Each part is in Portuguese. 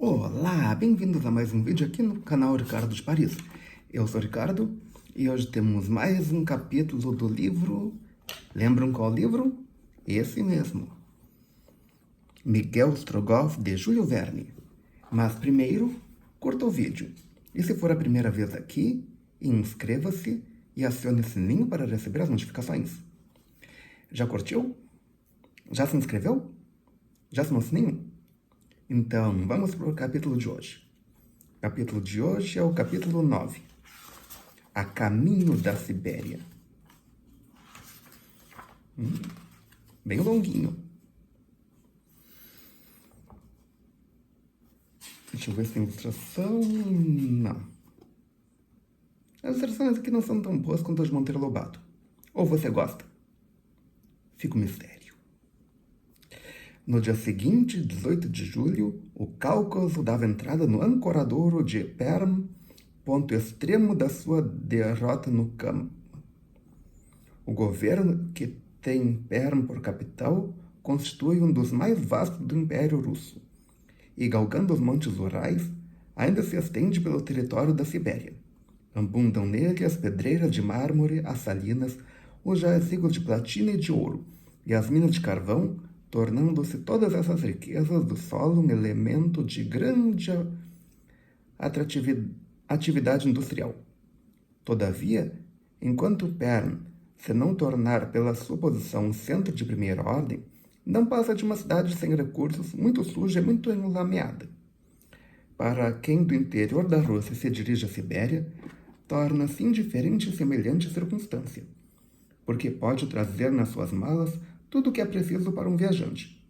Olá, bem-vindos a mais um vídeo aqui no canal Ricardo de Paris. Eu sou o Ricardo e hoje temos mais um capítulo do livro... Lembram qual livro? Esse mesmo. Miguel Strogoff, de Júlio Verne. Mas primeiro, curta o vídeo. E se for a primeira vez aqui, inscreva-se e acione o sininho para receber as notificações. Já curtiu? Já se inscreveu? Já acionou o sininho? Então, vamos para o capítulo de hoje. O capítulo de hoje é o capítulo 9. A Caminho da Sibéria. Bem longuinho. Deixa eu ver se tem ilustração. Não. As ilustrações aqui não são tão boas quanto as de Monteiro Lobato. Ou você gosta? Fica o mistério. No dia seguinte, 18 de julho, o Cáucaso dava entrada no ancoradouro de Perm, ponto extremo da sua derrota no campo. O governo, que tem Perm por capital, constitui um dos mais vastos do Império Russo, e galgando os montes Urais, ainda se estende pelo território da Sibéria. Abundam nele as pedreiras de mármore, as salinas, os jazigos de platina e de ouro, e as minas de carvão, tornando-se todas essas riquezas do solo um elemento de grande atividade industrial. Todavia, enquanto Perm se não tornar pela sua posição um centro de primeira ordem, não passa de uma cidade sem recursos, muito suja e muito enlameada. Para quem do interior da Rússia se dirige à Sibéria, torna-se indiferente semelhante circunstância, porque pode trazer nas suas malas tudo o que é preciso para um viajante.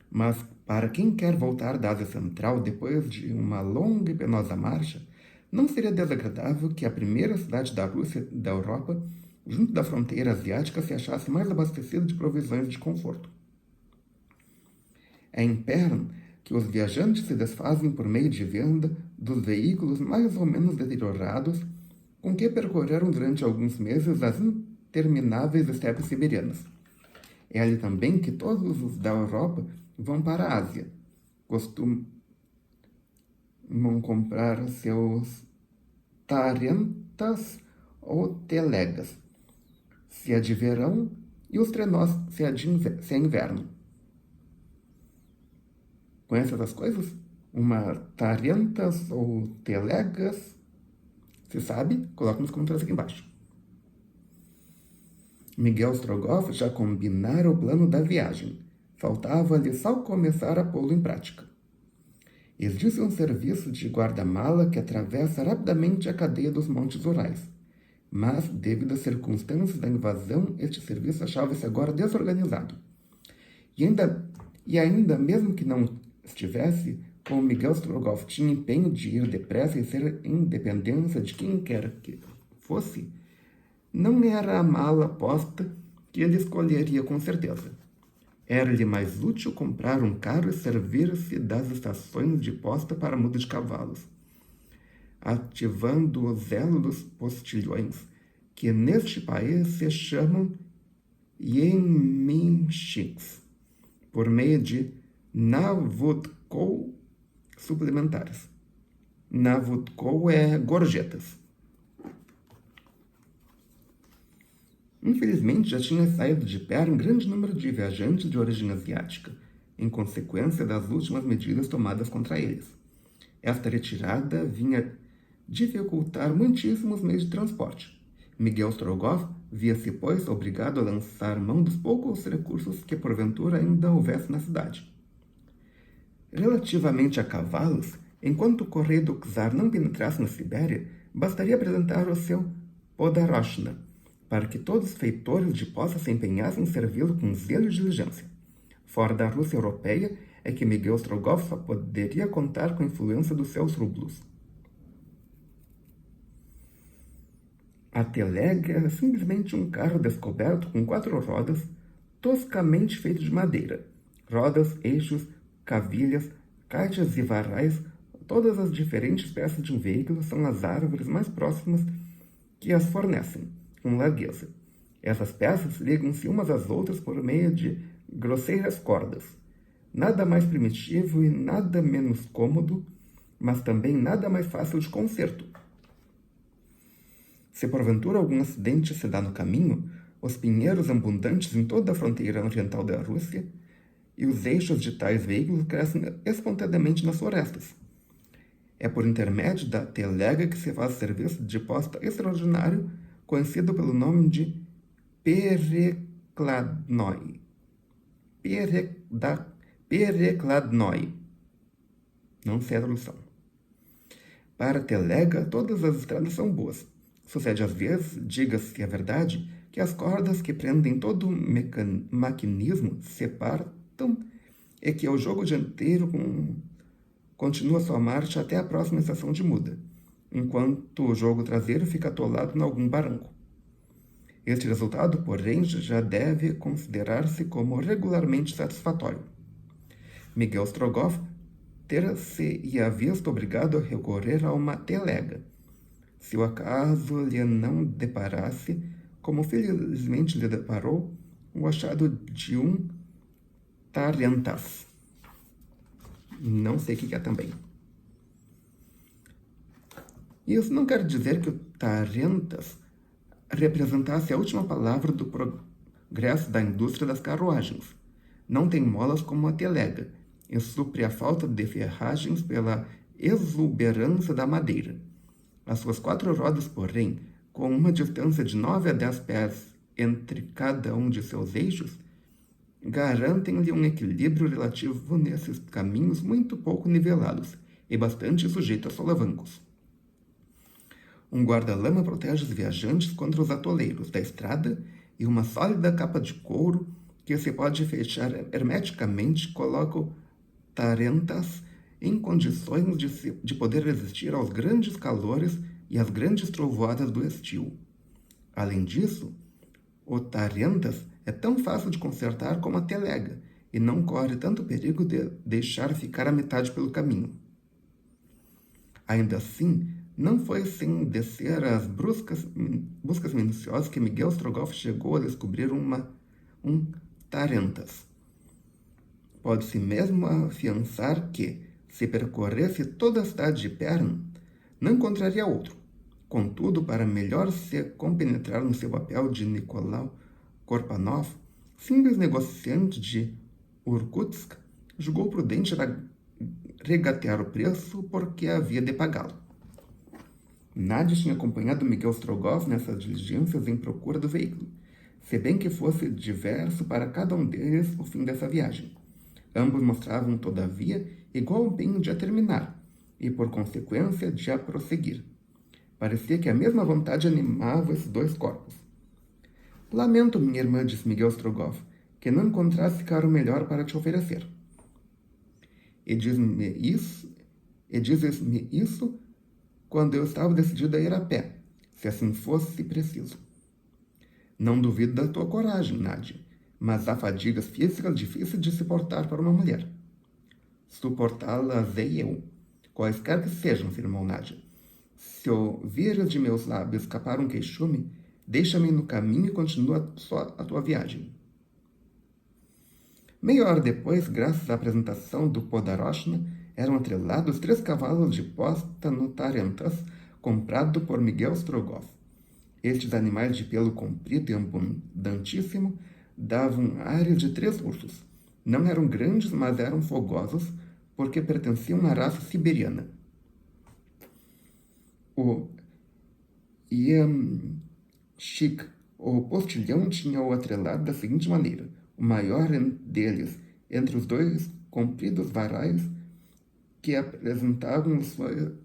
Mas para quem quer voltar da Ásia Central depois de uma longa e penosa marcha, não seria desagradável que a primeira cidade da Rússia e da Europa, junto da fronteira asiática, se achasse mais abastecida de provisões de conforto. É em Perm que os viajantes se desfazem por meio de venda dos veículos mais ou menos deteriorados com que percorreram durante alguns meses as intermináveis estepes siberianas. É ali também que todos os da Europa vão para a Ásia. Costumam comprar seus tarentas ou telegas, se é de verão, e os trenós, se é inverno. Conhece essas coisas? Uma tarentas ou telegas? Se sabe, coloca nos comentários aqui embaixo. Miguel Strogoff já combinara o plano da viagem. Faltava-lhe só começar a pô-lo em prática. Existe um serviço de guarda-mala que atravessa rapidamente a cadeia dos Montes Urais. Mas, devido às circunstâncias da invasão, este serviço achava-se agora desorganizado. E ainda mesmo que não estivesse, como Miguel Strogoff tinha empenho de ir depressa e ser independência de quem quer que fosse, não era a mala posta que ele escolheria com certeza. Era-lhe mais útil comprar um carro e servir-se das estações de posta para muda de cavalos, ativando o zelo dos postilhões, que neste país se chamam yemenshiks, por meio de navodkou suplementares. Navodkou é gorjetas. Infelizmente, já tinha saído de Perm um grande número de viajantes de origem asiática, em consequência das últimas medidas tomadas contra eles. Esta retirada vinha dificultar muitíssimo os meios de transporte. Miguel Strogoff via-se, pois, obrigado a lançar mão dos poucos recursos que porventura ainda houvesse na cidade. Relativamente a cavalos, enquanto o correio do czar não penetrasse na Sibéria, bastaria apresentar o seu Podoroshna, para que todos os feitores de posse se empenhassem em servi-lo com zelo e diligência. Fora da Rússia europeia é que Miguel Strogoff só poderia contar com a influência dos seus rublos. A telega era simplesmente um carro descoberto com 4 rodas, toscamente feito de madeira. Rodas, eixos, cavilhas, caixas e varais, todas as diferentes peças de um veículo são as árvores mais próximas que as fornecem, com largueza. Essas peças ligam-se umas às outras por meio de grosseiras cordas. Nada mais primitivo e nada menos cômodo mas também nada mais fácil de conserto. Se porventura algum acidente se dá no caminho, os pinheiros abundantes em toda a fronteira oriental da Rússia e os eixos de tais veículos crescem espontaneamente nas florestas. É por intermédio da telega que se faz serviço de posta extraordinário, conhecido pelo nome de perekladnoi. Perekladnoi. Não sei a tradução. Para a telega, todas as estradas são boas. Sucede às vezes, diga-se a verdade, que as cordas que prendem todo o maquinismo se partam e que o jogo dianteiro continua sua marcha até a próxima estação de muda, enquanto o jogo traseiro fica atolado em algum barranco. Este resultado, porém, já deve considerar-se como regularmente satisfatório. Miguel Strogoff ter-se-ia visto obrigado a recorrer a uma telega, se o acaso lhe não deparasse, como felizmente lhe deparou, o achado de um tarentas. Não sei o que é também. Isso não quer dizer que o tarentas representasse a última palavra do progresso da indústria das carruagens. Não tem molas como a telega, e supre a falta de ferragens pela exuberância da madeira. As suas 4 rodas, porém, com uma distância de 9 a 10 pés entre cada um de seus eixos, garantem-lhe um equilíbrio relativo nesses caminhos muito pouco nivelados e bastante sujeitos a solavancos. Um guarda-lama protege os viajantes contra os atoleiros da estrada e uma sólida capa de couro que se pode fechar hermeticamente coloca o tarentas em condições de poder resistir aos grandes calores e às grandes trovoadas do estio. Além disso, o tarentas é tão fácil de consertar como a telega e não corre tanto perigo de deixar ficar a metade pelo caminho. Ainda assim, não foi sem descer as buscas minuciosas que Miguel Strogoff chegou a descobrir um tarentas. Pode-se mesmo afiançar que, se percorresse toda a cidade de Perm, não encontraria outro. Contudo, para melhor se compenetrar no seu papel de Nicolau Korpanov, simples negociante de Irkutsk, julgou prudente regatear o preço porque havia de pagá-lo. Nadia tinha acompanhado Miguel Strogoff nessas diligências em procura do veículo, se bem que fosse diverso para cada um deles o fim dessa viagem. Ambos mostravam, todavia, igual empenho de a terminar, e, por consequência, de a prosseguir. Parecia que a mesma vontade animava esses 2 corpos. Lamento, minha irmã, disse Miguel Strogoff, que não encontrasse carro melhor para te oferecer. E diz-me isso quando eu estava decidido a ir a pé, se assim fosse preciso. Não duvido da tua coragem, Nadia, mas há fadigas físicas difíceis de suportar para uma mulher. Suportá-las eu, quaisquer que sejam, afirmou Nadia. Se ouvires de meus lábios escapar um queixume, deixa-me no caminho e continua só a tua viagem. Meia hora depois, graças à apresentação do Podaroshna, eram atrelados 3 cavalos de posta no tarentas, comprado por Miguel Strogoff. Estes animais de pelo comprido e abundantíssimo davam ares de 3 ursos. Não eram grandes, mas eram fogosos, porque pertenciam à raça siberiana. O Yamchik, o postilhão, tinha-o atrelado da seguinte maneira: o maior deles, entre os 2 compridos varais que apresentavam em sua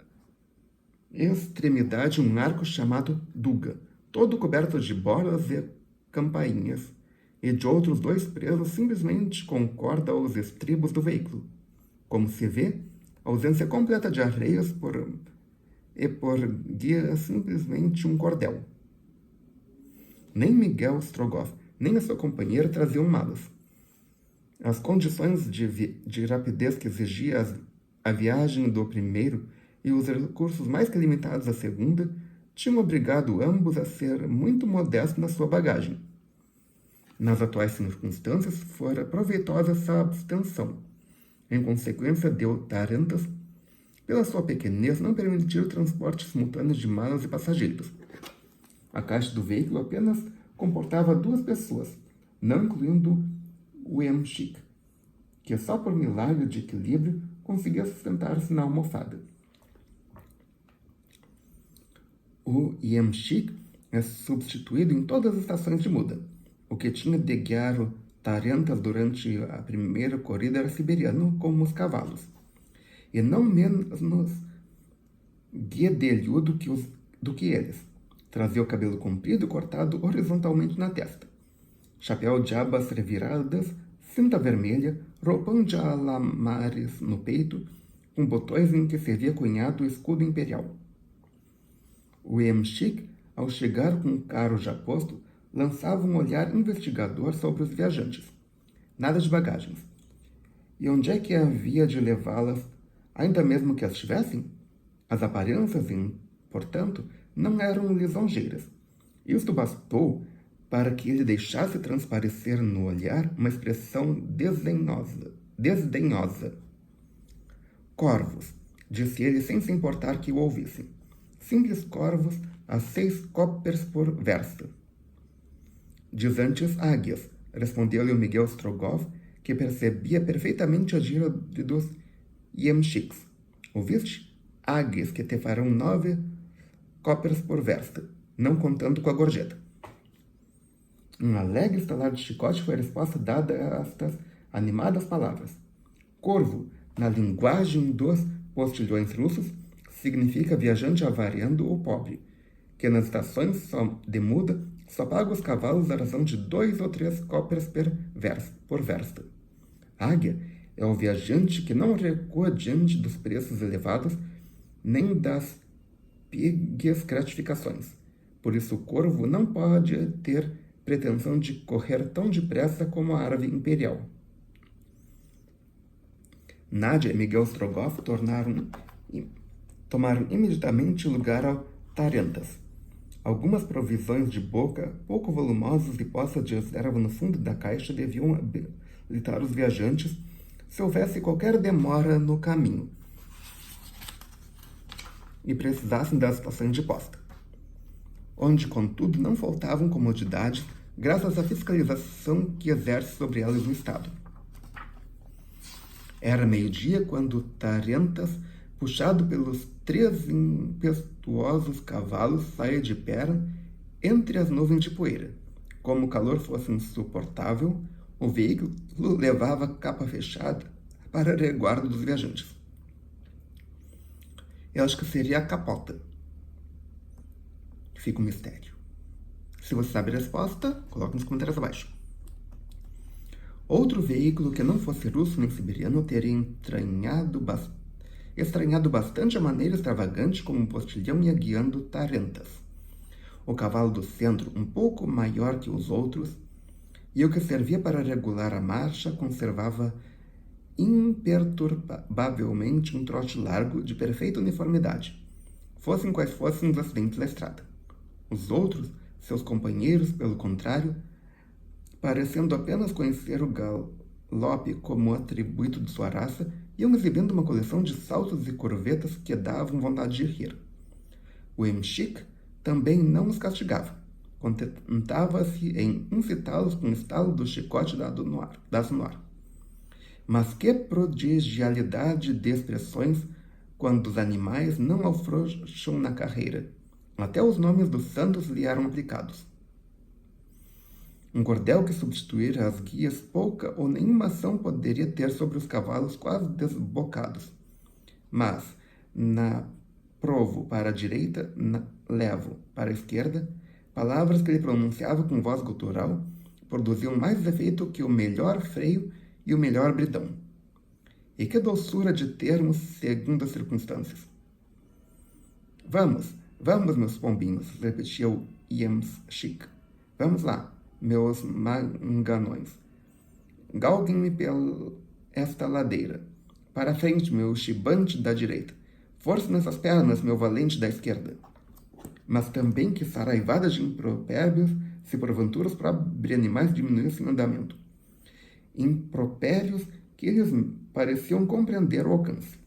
extremidade um arco chamado duga, todo coberto de bolas e campainhas, e de outros 2 presos simplesmente com corda aos estribos do veículo. Como se vê, ausência completa de arreios e por guia simplesmente um cordel. Nem Miguel Strogoff, nem a sua companheira traziam malas. As condições de rapidez que exigia a viagem do primeiro e os recursos mais que limitados da segunda tinham obrigado ambos a ser muito modestos na sua bagagem. Nas atuais circunstâncias, fora proveitosa essa abstenção. Em consequência, deu tarentas pela sua pequenez, não permitir o transporte simultâneo de malas e passageiros. A caixa do veículo apenas comportava 2 pessoas, não incluindo o Yamshik, que só por milagre de equilíbrio conseguia sustentar-se na almofada. O Yamshik é substituído em todas as estações de muda. O que tinha de guiar o Tarentas durante a primeira corrida era siberiano, como os cavalos, e não menos guedelhudo do que eles. Trazia o cabelo comprido e cortado horizontalmente na testa, chapéu de abas reviradas, cinta vermelha, roupão de alamares no peito, com botões em que se via cunhado o escudo imperial. O Yamshik, ao chegar com o carro já posto, lançava um olhar investigador sobre os viajantes. Nada de bagagens. E onde é que havia de levá-las, ainda mesmo que as tivessem? As aparências, portanto, não eram lisonjeiras. Isto bastou para que ele deixasse transparecer no olhar uma expressão desdenhosa. Corvos, disse ele sem se importar que o ouvissem. Simples corvos a 6 coppers por versta. Diz antes águias, respondeu-lhe o Miguel Strogoff, que percebia perfeitamente a gíria dos Yamshiks. Ouviste? Águias que te farão 9 coppers por versta, não contando com a gorjeta. Um alegre estalar de chicote foi a resposta dada a estas animadas palavras. Corvo, na linguagem dos postilhões russos, significa viajante avariando ou pobre, que nas estações de muda só paga os cavalos a razão de 2 ou 3 coppers por versta. Águia é o viajante que não recua diante dos preços elevados nem das pígues gratificações. Por isso o corvo não pode ter pretensão de correr tão depressa como a árvore imperial. Nádia e Miguel Strogoff tomaram imediatamente lugar ao Tarentas. Algumas provisões de boca, pouco volumosas e poças de reserva no fundo da caixa deviam habilitar os viajantes se houvesse qualquer demora no caminho e precisassem das estações de posta, onde, contudo, não faltavam comodidades graças à fiscalização que exerce sobre elas o Estado. Era meio-dia quando Tarentas, puxado pelos 3 impetuosos cavalos, saía de pé entre as nuvens de poeira. Como o calor fosse insuportável, o veículo levava capa fechada para resguardo dos viajantes. Eu acho que seria a capota. Fica um mistério. Se você sabe a resposta, coloque nos comentários abaixo. Outro veículo que não fosse russo nem siberiano teria estranhado bastante a maneira extravagante como o postilhão ia guiando Tarentas. O cavalo do centro, um pouco maior que os outros, e o que servia para regular a marcha, conservava imperturbavelmente um trote largo de perfeita uniformidade, fossem quais fossem os acidentes da estrada. Os outros, seus companheiros, pelo contrário, parecendo apenas conhecer o galope como atributo de sua raça, iam exibindo uma coleção de saltos e curvetas que davam vontade de rir. O Yamshik também não os castigava. Contentava-se em incitá-los com o estalo do chicote dado no ar. Mas que prodigialidade de expressões quando os animais não afrouxam na carreira. Até os nomes dos santos lhe eram aplicados. Um cordel que substituíra as guias pouca ou nenhuma ação poderia ter sobre os cavalos quase desbocados. Mas, na provo para a direita, levo para a esquerda, palavras que ele pronunciava com voz gutural produziam mais efeito que o melhor freio e o melhor bridão. E que doçura de termos segundo as circunstâncias. Vamos, meus pombinhos, repetia o Yamshik. Vamos lá, meus manganões. Galguem-me pela esta ladeira. Para frente, meu chibante da direita. Força nessas pernas, meu valente da esquerda. Mas também que saraivada de impropérbios, se porventura os próprios animais diminuíssem o andamento. Impropérios que eles pareciam compreender o alcance.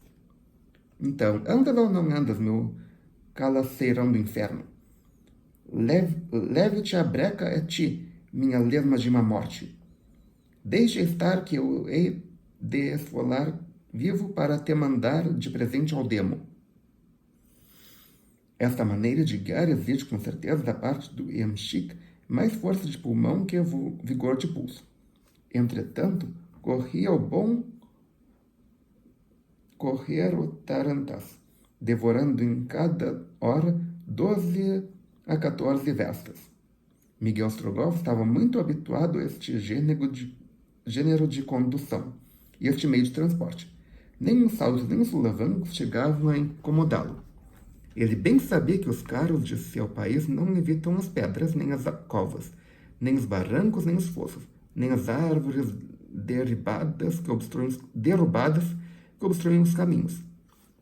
Então, andas ou não andas, meu calaceirão do inferno? Leve-te a breca a ti, minha lesma de má morte. Deixa estar que eu hei de esfolar vivo para te mandar de presente ao demo. Esta maneira de guiar exige com certeza da parte do Yamshik mais força de pulmão que vigor de pulso. Entretanto, corria o tarantas, devorando em cada hora 12 a 14 vestas. Miguel Strogoff estava muito habituado a este gênero de condução e este meio de transporte. Nem os saltos nem os solavancos chegavam a incomodá-lo. Ele bem sabia que os carros de seu país não evitam as pedras, nem as covas, nem os barrancos, nem os fossos, nem as árvores derrubadas que obstruem os caminhos.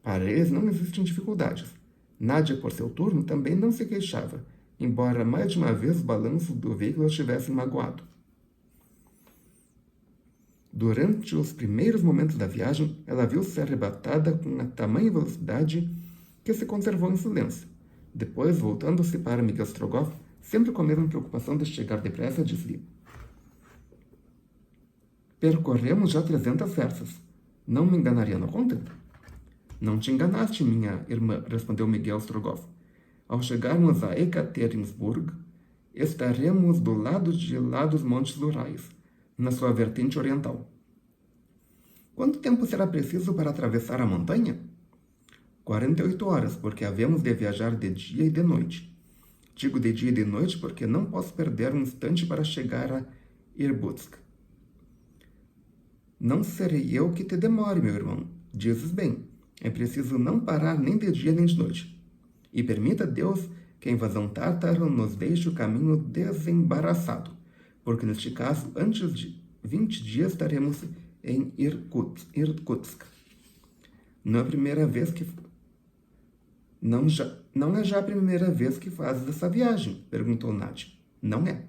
Para eles não existem dificuldades. Nádia, por seu turno, também não se queixava, embora mais de uma vez os balanços do veículo a tivessem magoado. Durante os primeiros momentos da viagem, ela viu-se arrebatada com a tamanha velocidade que se conservou em silêncio. Depois, voltando-se para Miguel Strogoff, sempre com a mesma preocupação de chegar depressa, disse-lhe: percorremos já 300 versas. Não me enganaria na conta? Não te enganaste, minha irmã, respondeu Miguel Strogoff. Ao chegarmos a Ekaterinsburg, estaremos do lado de lá dos Montes Urais, na sua vertente oriental. Quanto tempo será preciso para atravessar a montanha? 48 horas, porque havemos de viajar de dia e de noite. Digo de dia e de noite porque não posso perder um instante para chegar a Irkutsk. Não serei eu que te demore, meu irmão. Dizes bem, é preciso não parar nem de dia nem de noite. E permita Deus que a invasão tártara nos deixe o caminho desembaraçado, porque neste caso, antes de 20 dias estaremos em Irkutsk. Não é a primeira vez que... Não é já a primeira vez que fazes essa viagem? Perguntou Nádia. Não é.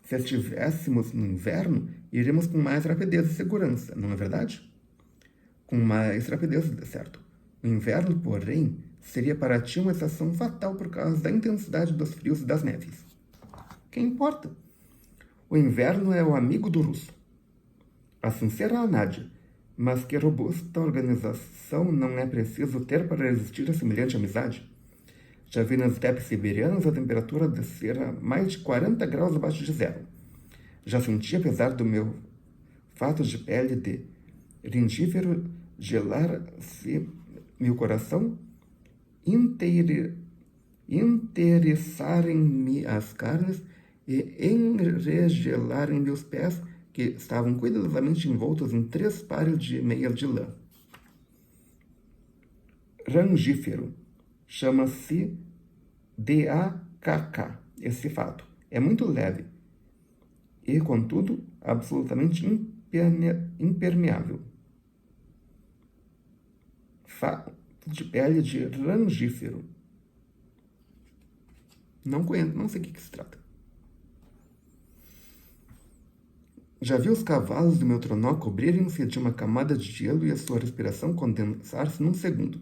Se estivéssemos no inverno, iríamos com mais rapidez e segurança, não é verdade? Com mais rapidez, certo. O inverno, porém, seria para ti uma estação fatal por causa da intensidade dos frios e das neves. Que importa? O inverno é o amigo do russo. Assim será, Nádia. Mas que robusta organização não é preciso ter para resistir a semelhante amizade? Já vi nas estepes siberianas a temperatura descer a mais de 40 graus abaixo de zero. Já senti, apesar do meu fato de pele de rindífero gelar-se meu coração, interessarem-me as carnes e enregelarem meus pés, que estavam cuidadosamente envoltos em 3 pares de meias de lã. Rangífero. Chama-se DAKK, esse fato. É muito leve e, contudo, absolutamente impermeável. Fato de pele de rangífero. Não conheço, não sei o que se trata. Já vi os cavalos do meu trenó cobrirem-se de uma camada de gelo e a sua respiração condensar-se num segundo.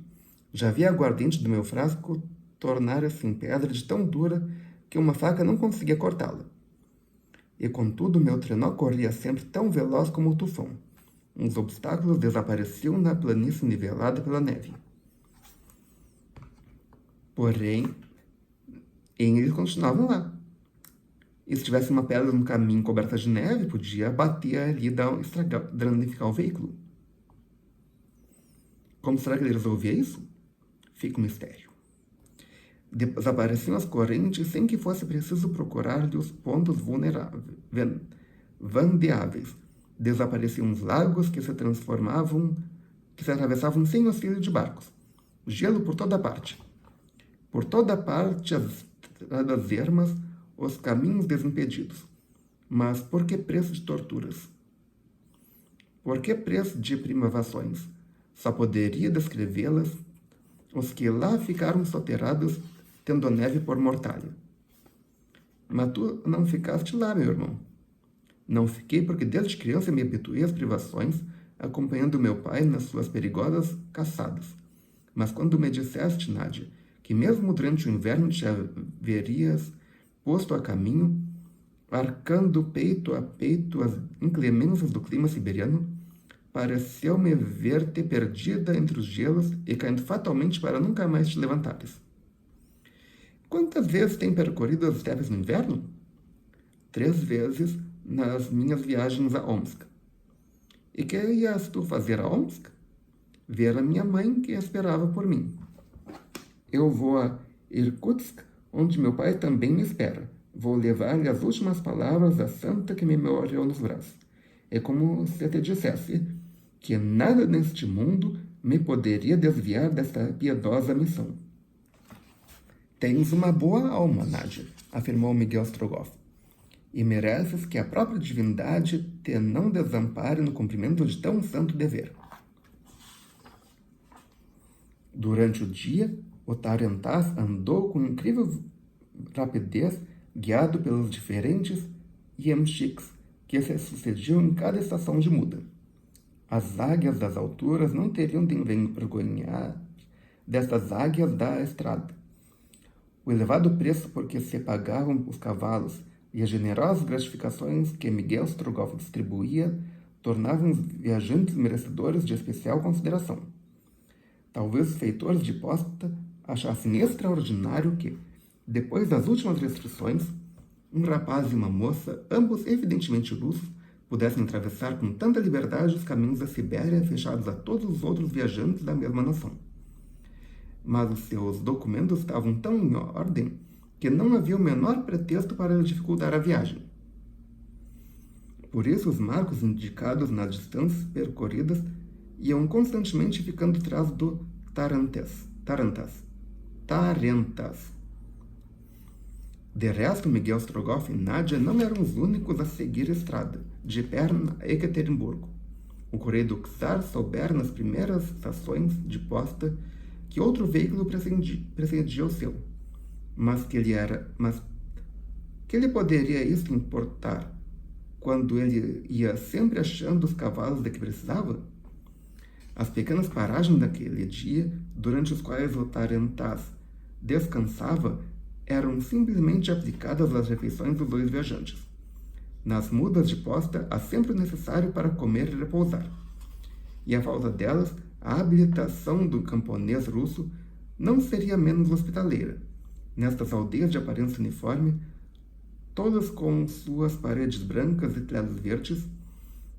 Já vi a aguardente do meu frasco tornar-se em pedra de tão dura que uma faca não conseguia cortá-la. E contudo, meu trenó corria sempre tão veloz como o tufão. Os obstáculos desapareciam na planície nivelada pela neve. Porém, eles continuavam lá. E se tivesse uma pedra no caminho coberta de neve, podia bater ali e danificar o veículo. Como será que ele resolvia isso? Fica um mistério. Desapareciam as correntes sem que fosse preciso procurar-lhe os pontos vandeáveis. Desapareciam os lagos que se atravessavam sem auxílio de barcos. Gelo por toda parte. Por toda parte as estradas ermas, os caminhos desimpedidos. Mas por que preço de torturas? Por que preço de privações? Só poderia descrevê-las os que lá ficaram soterrados, tendo a neve por mortalha. Mas tu não ficaste lá, meu irmão. Não fiquei porque desde criança me habituei às privações, acompanhando meu pai nas suas perigosas caçadas. Mas quando me disseste, Nádia, que mesmo durante o inverno te haverias posto a caminho, arcando peito a peito as inclemências do clima siberiano, pareceu-me ver-te perdida entre os gelos e caindo fatalmente para nunca mais te levantares. Quantas vezes tem percorrido as estepes no inverno? 3 vezes nas minhas viagens a Omsk. E que ias tu fazer a Omsk? Ver a minha mãe que esperava por mim. Eu vou a Irkutsk, onde meu pai também me espera. Vou levar-lhe as últimas palavras da santa que me morreu nos braços. É como se te dissesse que nada neste mundo me poderia desviar desta piedosa missão. Tens uma boa alma, Nádia, afirmou Miguel Strogoff, e mereces que a própria divindade te não desampare no cumprimento de tão santo dever. Durante o dia, o Tarentás andou com incrível rapidez, guiado pelos diferentes yamchiks que se sucediam em cada estação de muda. As águias das alturas não teriam de envergonhar destas águias da estrada. O elevado preço por que se pagavam os cavalos e as generosas gratificações que Miguel Strogoff distribuía tornavam os viajantes merecedores de especial consideração. Talvez os feitores de posta achassem extraordinário que, depois das últimas restrições, um rapaz e uma moça, ambos evidentemente russos, pudessem atravessar com tanta liberdade os caminhos da Sibéria fechados a todos os outros viajantes da mesma nação. Mas os seus documentos estavam tão em ordem que não havia o menor pretexto para dificultar a viagem. Por isso, os marcos indicados nas distâncias percorridas iam constantemente ficando atrás do Tarentas. De resto, Miguel Strogoff e Nádia não eram os únicos a seguir a estrada, de Perm a Ekaterimburgo. O correio do czar soubera nas primeiras estações de posta que outro veículo precedia o seu. Mas que lhe poderia isso importar quando ele ia sempre achando os cavalos de que precisava? As pequenas paragens daquele dia, durante os quais o Tarentás descansava, eram simplesmente aplicadas às refeições dos dois viajantes. Nas mudas de posta, há sempre o necessário para comer e repousar. E à falta delas, a habilitação do camponês russo não seria menos hospitaleira. Nestas aldeias de aparência uniforme, todas com suas paredes brancas e telhas verdes,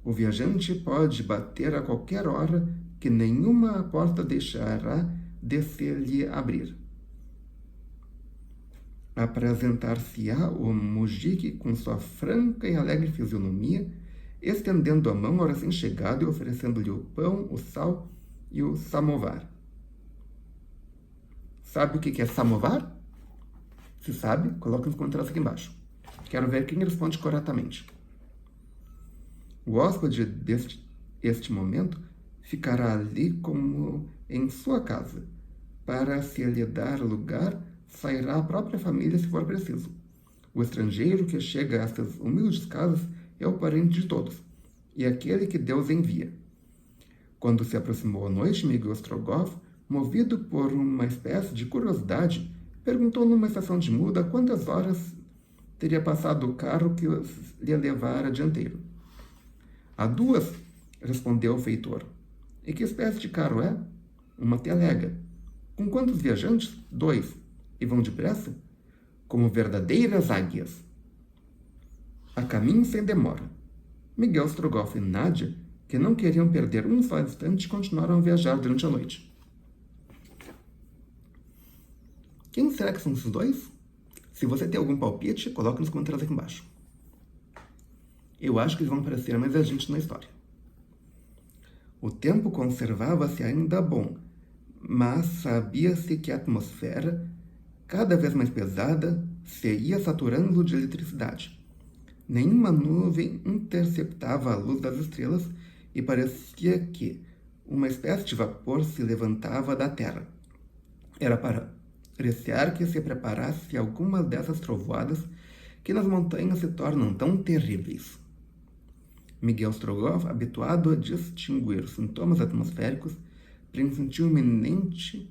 o viajante pode bater a qualquer hora que nenhuma porta deixará de se lhe abrir. Apresentar-se-á o mujik com sua franca e alegre fisionomia, estendendo a mão ao recém-chegado e oferecendo-lhe o pão, o sal e o samovar. Sabe o que é samovar? Se sabe, coloque nos comentários aqui embaixo. Quero ver quem responde corretamente. O hóspede deste momento ficará ali como em sua casa. Para se lhe dar lugar, sairá a própria família se for preciso. O estrangeiro que chega a estas humildes casas é o parente de todos, e aquele que Deus envia. Quando se aproximou a noite, Miguel Strogoff, movido por uma espécie de curiosidade, perguntou numa estação de muda quantas horas teria passado o carro que lhe levara dianteiro. Há 2, respondeu o feitor. E que espécie de carro é? Uma telega. Com quantos viajantes? 2. E vão depressa? Como verdadeiras águias. A caminho sem demora. Miguel Strogoff e Nádia, que não queriam perder um só instante, continuaram a viajar durante a noite. Quem será que são esses 2? Se você tem algum palpite, coloque nos comentários aqui embaixo. Eu acho que eles vão parecer mais agentes na história. O tempo conservava-se ainda bom, mas sabia-se que a atmosfera, cada vez mais pesada, se ia saturando de eletricidade. Nenhuma nuvem interceptava a luz das estrelas e parecia que uma espécie de vapor se levantava da terra. Era para recear que se preparasse alguma dessas trovoadas que nas montanhas se tornam tão terríveis. Miguel Strogoff, habituado a distinguir os sintomas atmosféricos, pressentiu iminente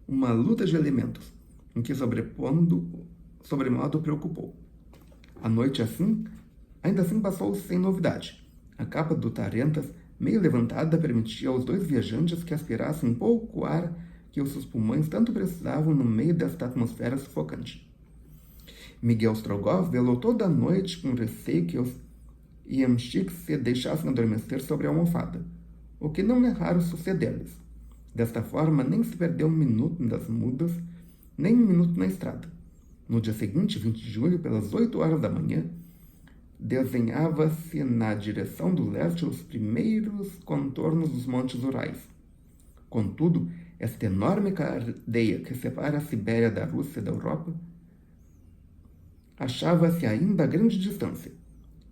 uma luta de elementos, em que sobremodo preocupou. A noite ainda assim passou sem novidade. A capa do Tarentas, meio levantada, permitia aos dois viajantes que aspirassem um pouco o ar que os seus pulmões tanto precisavam no meio desta atmosfera sufocante. Miguel Strogoff velou toda a noite com receio que os Yamchiks se deixassem adormecer sobre a almofada, o que não é raro suceder-lhes. Desta forma, nem se perdeu um minuto nas mudas, nem um minuto na estrada. No dia seguinte, 20 de julho, pelas 8 horas da manhã, desenhava-se na direção do leste os primeiros contornos dos Montes Urais. Contudo, esta enorme cadeia que separa a Sibéria da Rússia e da Europa achava-se ainda a grande distância,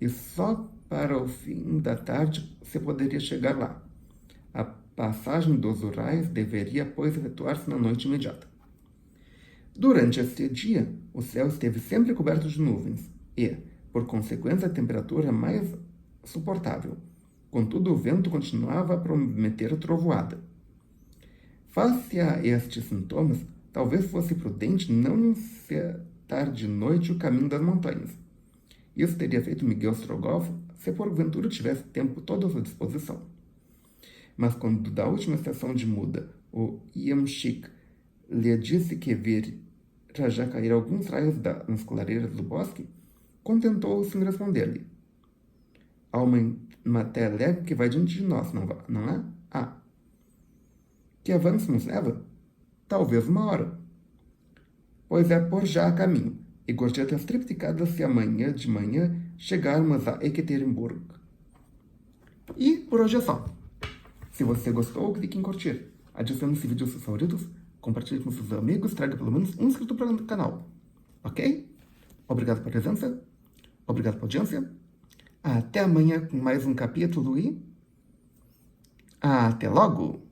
e só para o fim da tarde se poderia chegar lá. A passagem dos Urais deveria, pois, efetuar-se na noite imediata. Durante este dia, o céu esteve sempre coberto de nuvens e, por consequência, a temperatura mais suportável. Contudo, o vento continuava a prometer trovoada. Face a estes sintomas, talvez fosse prudente não encetar de noite o caminho das montanhas. Isso teria feito Miguel Strogoff se porventura tivesse tempo todo à sua disposição. Mas quando da última estação de muda, o Yamchik lhe disse que vira já cair alguns raios nas clareiras do bosque, contentou-se em responder-lhe: há uma telégua que vai diante de nós, não é? Ah. Que avanço nos leva? Talvez 1 hora. Pois é por já a caminho, e gorjetas triplicadas se amanhã de manhã chegarmos a Ekaterimburgo. E por hoje é só. Se você gostou, clique em curtir. Adicione esse vídeo aos seus favoritos, compartilhe com seus amigos, traga pelo menos um inscrito para o canal. Ok? Obrigado pela presença, obrigado pela audiência. Até amanhã com mais um capítulo e até logo!